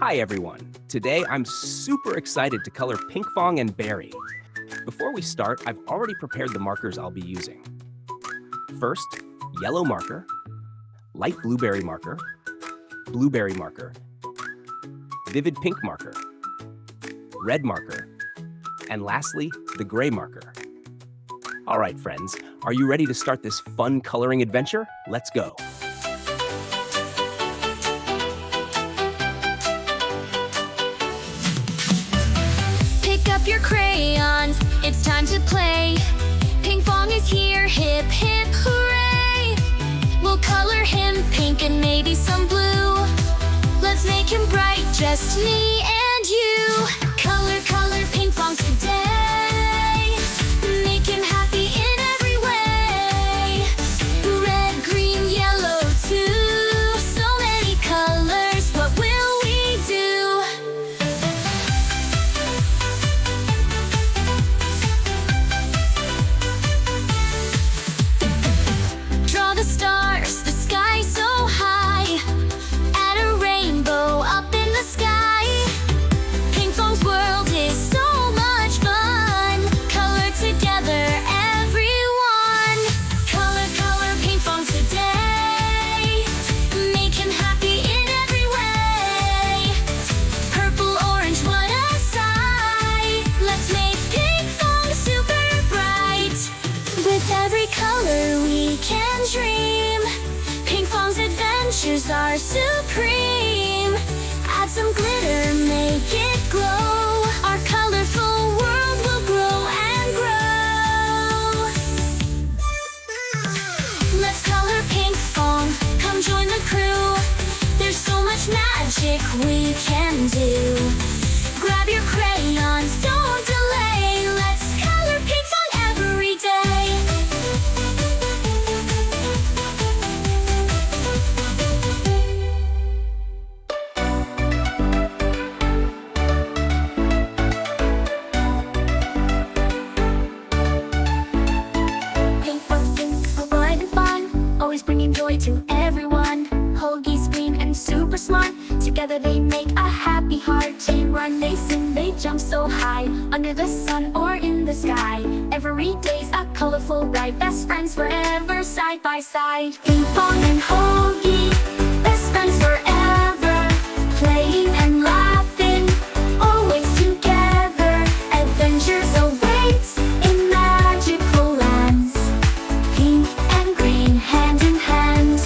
Hi everyone! Today I'm super excited to color Pinkfong and Berry. Before we start, I've already prepared the markers I'll be using. First, yellow marker, light blueberry marker, vivid pink marker, red marker, and lastly, the gray marker. All right, friends, are you ready to start this fun coloring adventure? Let's go! Pick up your crayons, it's time to play. Pinkfong is here, hip hip hooray! We'll color him pink and maybe some blue. Let's make him bright, just me and you. Color, color Pinkfongs today. Make him happy in every way. Red, green, yellow too. So many colors, what will we do? Draw the stars, the sky so high. Add a rainbow up in the sky. Pinkfong's world is so much fun. Color together, everyone. Color, color Pinkfong today. Make him happy in every way. Purple, orange, what a sight. Let's make Pinkfong super bright. With every color we can dream. Pinkfong's adventures are supreme. Add some glitter, make it glow. Our colorful world will grow and grow. Let's color Pinkfong, come join the crew. There's so much magic we can do. Grab your crayons, don't delay. Let's color Pinkfong every day. Pinkfong's bright and fun, always bringing joy to everyone. Hogi's green and super smart, together they make a happy heart. They run, they sing, they jump so high, under the sun or in the sky. Every day's a colorful ride, best friends forever, side by side. Pinkfong and Hogi, best friends forever, playing and laughing, always together. Adventures await in magical lands, pink and green, hand in hand.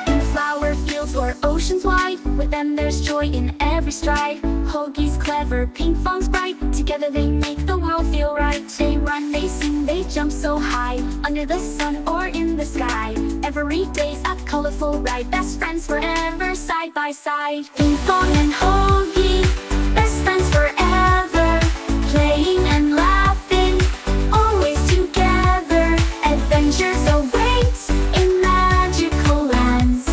In flower fields or oceans wide, with them there's joy in every stride. Hogi's clever, Pinkfong's bright, together they make the world feel right. They run, they sing, they jump so high, under the sun or in the sky. Every day's a colorful ride, best friends forever, side by side. Pinkfong and Hogi, best friends forever, playing and laughing, always together. Adventures await in magical lands,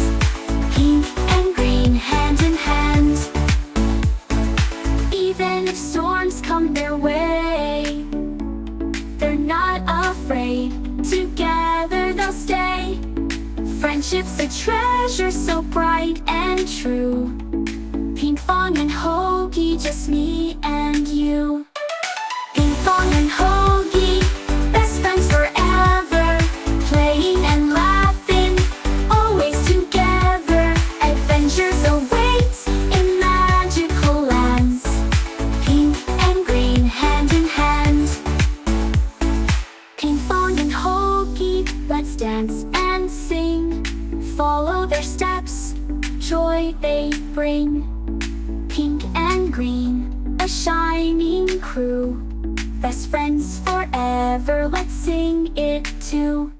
pink and green, hand in hand. Even if storms come their way, they're not afraid, together they'll stay. Friendship's a treasure so bright and true. Pinkfong and Hogi, just me and you. Pinkfong and Hogi, best friends forever, playing and laughing, always together. Adventures await in magical lands, pink and green, hand in hand. Pinkfong and Hogi, let's dance and sing. Follow their steps, joy they bring. Pink and green, a shining crew. Best friends forever, let's sing it too.